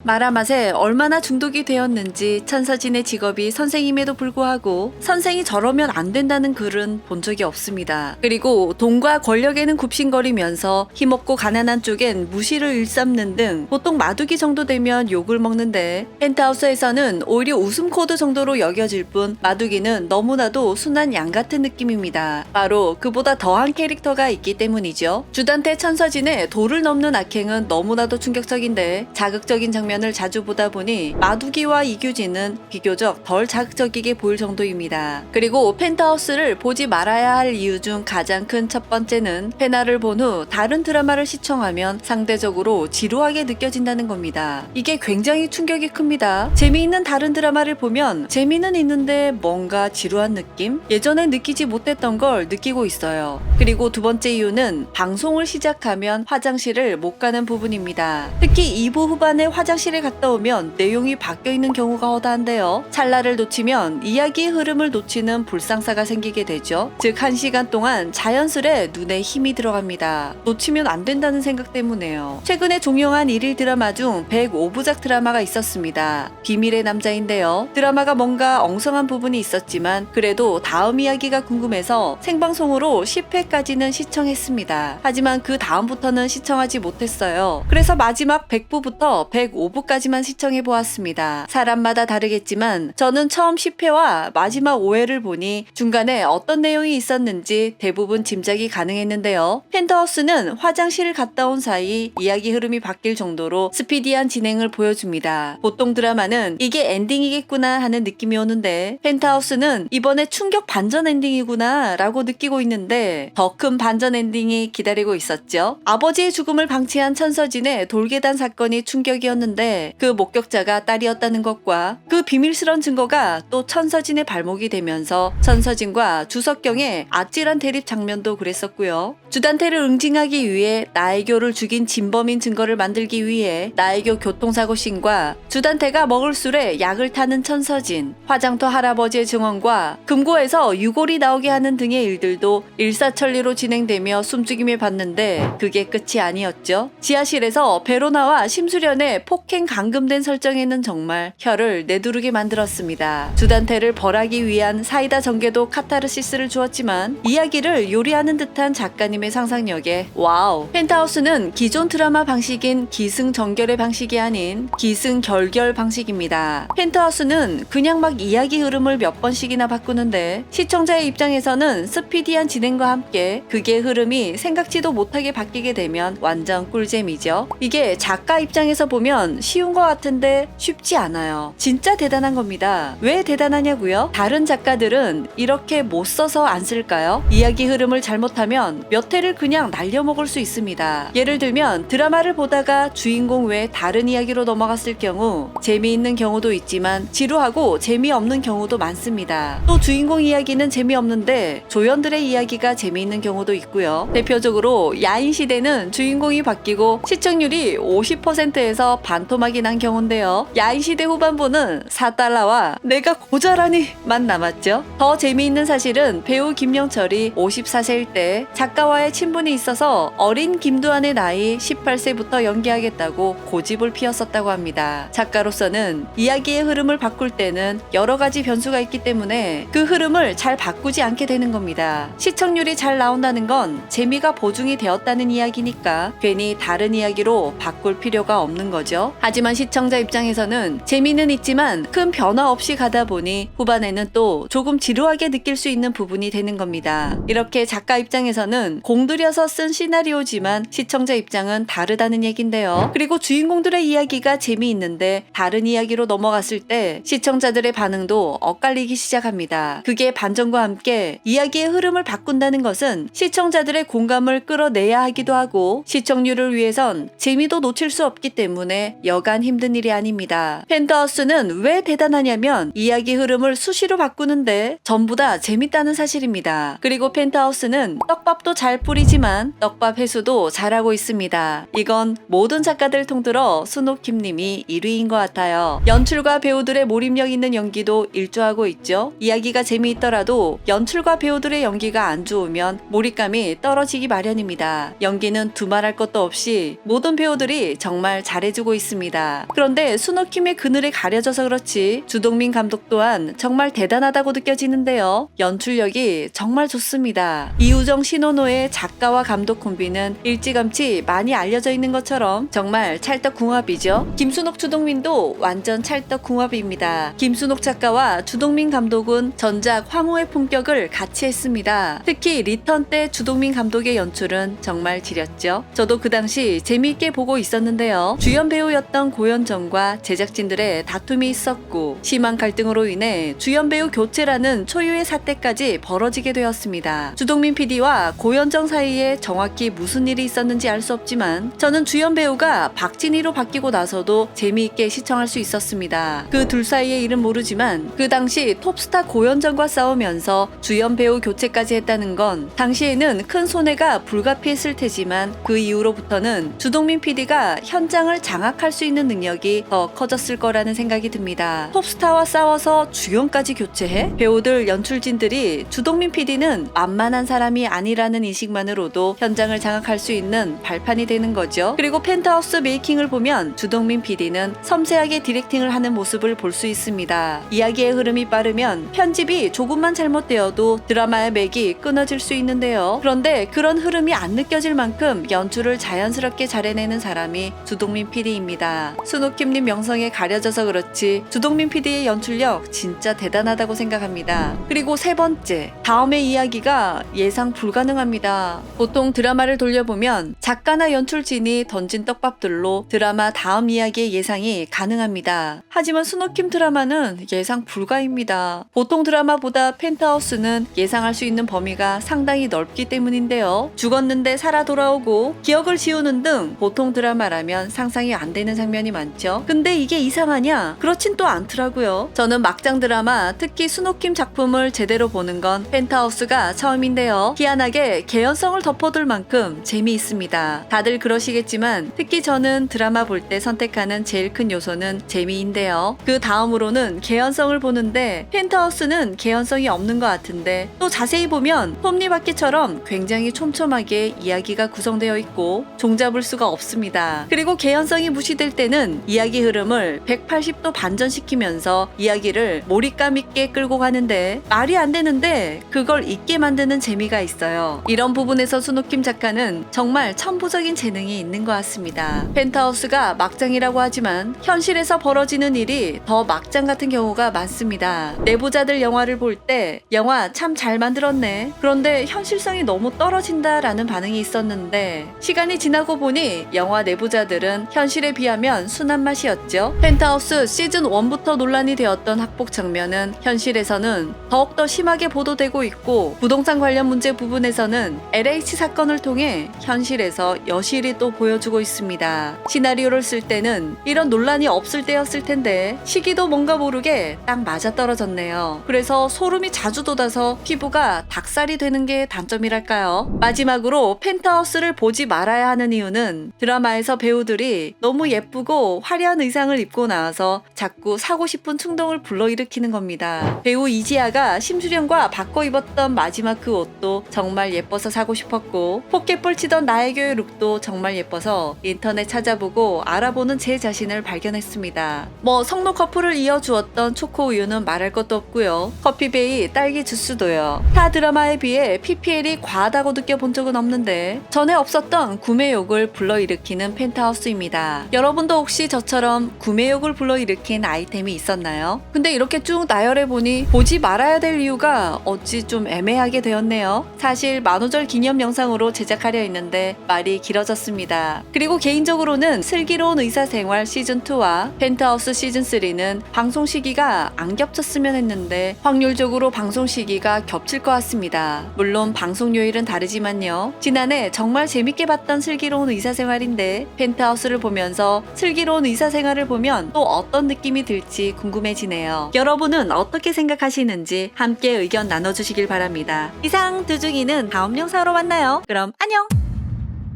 마라 맛에 얼마나 중독이 되었는지 천서진의 직업이 선생임에도 불구하고 선생이 저러면 안 된다는 글은 본 적이 없습니다. 그리고 돈과 권력에는 굽신거리면서 힘없고 가난한 쪽엔 무시를 일삼는 등 보통 마두기 정도 되면 욕을 먹는데 펜트하우스에서는 오히려 웃음 코드 정도로 여겨질 뿐 마두기는 너무나도 순한 양 같은 느낌입니다. 바로 그보다 더한 캐릭터가 있기 때문이죠. 주단태 천서진의 도를 넘는 악행은 너무나도 충격적인데 자극적인 장면을 자주 보다 보니 마두기와 이규진은 비교적 덜 자극적이게 보일 정도입니다. 그리고 펜트하우스를 보지 말아야 할 이유 중 가장 큰 첫 번째는 페나를 본 후 다른 드라마를 시청하면 상대적으로 지루하게 느껴진다는 겁니다. 이게 굉장히 충격이 큽니다. 재미있는 다른 드라마를 보면 재미는 있는데 뭔가 지루한 느낌? 예전에 느끼지 못했던 걸 느끼고 있어요. 그리고 두 번째 이유는 방송을 시작하면 화장실을 못 가는 부분입니다. 특히 2부 후반에 화장실에 갔다 오면 내용이 바뀌어 있는 경우가 허다한데요. 찰나를 놓치면 이야기의 흐름을 놓치는 불상사가 생기게 되죠. 즉 1시간 동안 자연스레 눈에 힘이 들어갑니다. 놓치면 안 된다는 생각 때문에요. 최근에 종영한 1일 드라마 중 105부작 드라마가 있었습니다. 비밀의 남자인데요. 드라마가 뭔가 엉성한 부분이 있었지만 그래도 다음 이야기가 궁금해서 생방송으로 10회까지는 시청했습니다. 하지만 그 다음부터는 시청하지 못했어요. 그래서 마지막 100부부터 105부까지만 시청해 보았습니다. 사람마다 다르겠지만 저는 처음 10회와 마지막 5회를 보니 중간에 어떤 내용이 있었는지 대부분 짐작이 가능했는데요. 펜트하우스는 화장실을 갔다 온 사이 이야기 흐름이 바뀔 정도로 스피디한 진행을 보여줍니다. 보통 드라마는 이게 엔딩이겠구나 하는 느낌이 오는데 펜트하우스는 이번에 충격 반전 엔딩이구나 라고 느끼고 있는데 더 큰 반전 엔딩이 기다리고 있었죠. 아버지의 죽음을 방치한 천서진의 돌계단 사건이 충격이었는데 그 목격자가 딸이었다는 것과 그 비밀스런 증거가 또 천서진의 발목이 되면서 천서진과 주석경의 아찔한 대립 장면도 그랬었고요. 주단태를 응징하기 위해 나혜교를 죽인 진범인 증거를 만들기 위해 나혜교 교통사고 씬과 주단태가 먹을 술에 약을 타는 천서진, 화장터 할아버지의 증언과 금고에서 유골이 나오게 하는 등의 일들도 일사천리로 진행되며 숨죽임을 받는데 그게 끝이 아니었죠. 지하실에서 베로나와 심수련의 폭행 감금된 설정에는 정말 혀를 내두르게 만들었습니다. 주단태를 벌하기 위한 사이다 전개도 카타르시스를 주었지만 이야기를 요리하는 듯한 작가님의 상상력에 와우! 펜트하우스는 기존 드라마 방식인 기승전결의 방식이 아닌 기승결결 방식입니다. 펜트하우스는 그냥 막 이야기 흐름을 몇 번씩이나 바꾸는데 시청자의 입장에서는 스피디한 진행과 함께 그게 흐름이 생각지도 못하게 바뀌게 되면 완전 꿀잼이죠. 이게 작가 입장에서 보면 쉬운 것 같은데 쉽지 않아요. 진짜 대단한 겁니다. 왜 대단하냐고요? 다른 작가들은 이렇게 못 써서 안 쓸까요? 이야기 흐름을 잘못하면 몇 회를 그냥 날려먹을 수 있습니다. 예를 들면 드라마를 보다가 주인공 외에 다른 이야기로 넘어갔을 경우 재미있는 경우도 있지만 지루하고 재미없는 경우도 많습니다. 또 주인공 이야기는 재미없는데 조연들의 이야기가 재미있는 경우도 있고요. 대표적으로 야인시대는 주인공이 바뀌고 시청률이 50%에서 반토막이 난 경우인데요. 야인시대 후반부는 4달러와 내가 고자라니만 남았죠. 더 재미있는 사실은 배우 김영철이 54세일 때 작가와의 친분이 있어서 어린 김두한의 나이 18세부터 연기하겠다고 고집을 피웠었다고 합니다. 작가로서는 이야기의 흐름을 바꿀 때는 여러 가지 변수가 있기 때문에 그 흐름을 잘 바꾸지 않게 되는 겁니다. 시청률이 잘 나온다는 건 재미가 보증이 되었다는 이야기니까 괜히 다른 이야기로 바꿀 필요가 없는 거죠. 하지만 시청자 입장에서는 재미는 있지만 큰 변화 없이 가다 보니 후반에는 또 조금 지루하게 느낄 수 있는 부분이 되는 겁니다. 이렇게 작가 입장에서는 공들여서 쓴 시나리오지만 시청자 입장은 다르다는 얘긴데요. 그리고 주인공들의 이야기가 재미있는데 다른 이야기로 넘어갔을 때 시청자들의 반응도 엇갈리기 시작합니다. 그게 반전과 함께 이야기의 흐름을 바꾼다는 것은 시청자들의 공감을 끌어내야 하기도 하고 시청률을 위해선 재미도 놓칠 수 없기 때문에 여간 힘든 일이 아닙니다. 펜트하우스는 왜 대단하냐면 이야기 흐름을 수시로 바꾸는데 전부 다 재밌다는 사실입니다. 그리고 펜트하우스는 떡밥도 잘 뿌리지만 떡밥 회수도 잘하고 있습니다. 이건 모든 작가들 통틀어 수노킴님이 1위인 것 같아요. 연출과 배우들의 몰입력 있는 연기도 일조하고 있죠. 이야기가 재미있더라도 연출과 배우들의 연기가 안 좋으면 몰입감이 떨어지기 마련입니다. 연기는 두말할 것도 없이 모든 배우들이 정말 잘해주고 있습니다. 있습니다. 그런데 순호킴의 그늘에 가려져서 그렇지 주동민 감독 또한 정말 대단하다고 느껴지는데요. 연출력이 정말 좋습니다. 이우정 신원호의 작가와 감독 콤비는 일찌감치 많이 알려져 있는 것처럼 정말 찰떡궁합이죠. 김순옥 주동민도 완전 찰떡궁합입니다. 김순옥 작가와 주동민 감독은 전작 황후의 품격을 같이 했습니다. 특히 리턴 때 주동민 감독의 연출은 정말 지렸죠. 저도 그 당시 재미있게 보고 있었는데요. 주연 배우였던 고현정과 제작진들의 다툼이 있었고 심한 갈등으로 인해 주연 배우 교체라는 초유의 사태까지 벌어지게 되었습니다. 주동민 PD와 고현정 사이에 정확히 무슨 일이 있었는지 알 수 없지만 저는 주연 배우가 박진희로 바뀌고 나서도 재미있게 시청할 수 있었습니다. 그 둘 사이의 일은 모르지만 그 당시 톱스타 고현정과 싸우면서 주연 배우 교체까지 했다는 건 당시에는 큰 손해가 불가피했을 테지만 그 이후로부터는 주동민 PD가 현장을 장악할 수 있는 능력이 더 커졌을 거라는 생각이 듭니다. 톱스타와 싸워서 주연까지 교체해? 배우들, 연출진들이 주동민 PD는 만만한 사람이 아니라는 인식만으로도 현장을 장악할 수 있는 발판이 되는 거죠. 그리고 펜트하우스 메이킹을 보면 주동민 PD는 섬세하게 디렉팅을 하는 모습을 볼 수 있습니다. 이야기의 흐름이 빠르면 편집이 조금만 잘못되어도 드라마의 맥이 끊어질 수 있는데요. 그런데 그런 흐름이 안 느껴질 만큼 연출을 자연스럽게 잘 해내는 사람이 주동민 PD입니다. 순호킴님 명성에 가려져서 그렇지 주동민 PD의 연출력 진짜 대단하다고 생각합니다. 그리고 세 번째, 다음의 이야기가 예상 불가능합니다. 보통 드라마를 돌려보면 작가나 연출진이 던진 떡밥들로 드라마 다음 이야기의 예상이 가능합니다. 하지만 순호킴 드라마는 예상 불가입니다. 보통 드라마보다 펜트하우스는 예상할 수 있는 범위가 상당히 넓기 때문인데요. 죽었는데 살아 돌아오고 기억을 지우는 등 보통 드라마라면 상상이 안 되는 장면이 많죠. 근데 이게 이상하냐? 그렇진 또 않더라고요. 저는 막장 드라마, 특히 순호킴 작품을 제대로 보는 건 펜트하우스가 처음인데요. 희한하게 개연성을 덮어둘 만큼 재미있습니다. 다들 그러시겠지만 특히 저는 드라마 볼 때 선택하는 제일 큰 요소는 재미인데요. 그 다음으로는 개연성을 보는데 펜트하우스는 개연성이 없는 것 같은데 또 자세히 보면 톱니바퀴처럼 굉장히 촘촘하게 이야기가 구성되어 있고 종잡을 수가 없습니다. 그리고 개연성이 무시될 때는 이야기 흐름을 180도 반전시키면서 이야기를 몰입감 있게 끌고 가는데 말이 안 되는데 그걸 있게 만드는 재미가 있어요. 이런 부분에서 순호킴 작가는 정말 천부적인 재능이 있는 것 같습니다. 펜트하우스가 막장이라고 하지만 현실에서 벌어지는 일이 더 막장 같은 경우가 많습니다. 내부자들 영화를 볼 때 영화 참 잘 만들었네. 그런데 현실성이 너무 떨어진다라는 반응이 있었는데 시간이 지나고 보니 영화 내부자들은 현실에 비하면 순한 맛이었죠. 펜트하우스 시즌 1부터 논란이 되었던 학폭 장면은 현실에서는 더욱더 심하게 보도되고 있고 부동산 관련 문제 부분에서는 LH 사건을 통해 현실에서 여실히 또 보여주고 있습니다. 시나리오를 쓸 때는 이런 논란이 없을 때였을 텐데 시기도 뭔가 모르게 딱 맞아떨어졌네요. 그래서 소름이 자주 돋아서 피부가 닭살이 되는 게 단점이랄까요. 마지막으로 펜트하우스를 보지 말아야 하는 이유는 드라마에서 배우들이 너무 예쁘고 화려한 의상을 입고 나와서 자꾸 사고 싶은 충동을 불러일으키는 겁니다. 배우 이지아가 심수령과 바꿔 입었던 마지막 그 옷도 정말 예뻐서 사고 싶었고 포켓볼 치던 나에게의 룩도 정말 예뻐서 인터넷 찾아보고 알아보는 제 자신을 발견했습니다. 성로 커플을 이어주었던 초코우유는 말할 것도 없고요. 커피베이 딸기 주스도요. 타 드라마에 비해 PPL이 과하다고 느껴본 적은 없는데 전에 없었던 구매욕을 불러일으키는 펜트하우스입니다. 여러분도 혹시 저처럼 구매욕을 불러일으킨 아이템이 있었나요? 근데 이렇게 쭉 나열해보니 보지 말아야 될 이유가 어찌 좀 애매하게 되었네요. 사실 만우절 기념 영상으로 제작하려 했는데 말이 길어졌습니다. 그리고 개인적으로는 슬기로운 의사생활 시즌2와 펜트하우스 시즌3는 방송 시기가 안 겹쳤으면 했는데 확률적으로 방송 시기가 겹칠 것 같습니다. 물론 방송 요일은 다르지만요. 지난해 정말 재밌게 봤던 슬기로운 의사생활인데 펜트하우스를 보면서 슬기로운 의사생활을 보면 또 어떤 느낌이 들지 궁금해지네요. 여러분은 어떻게 생각하시는지 함께 의견 나눠주시길 바랍니다. 이상 두중이는 다음 영상으로 만나요. 그럼 안녕!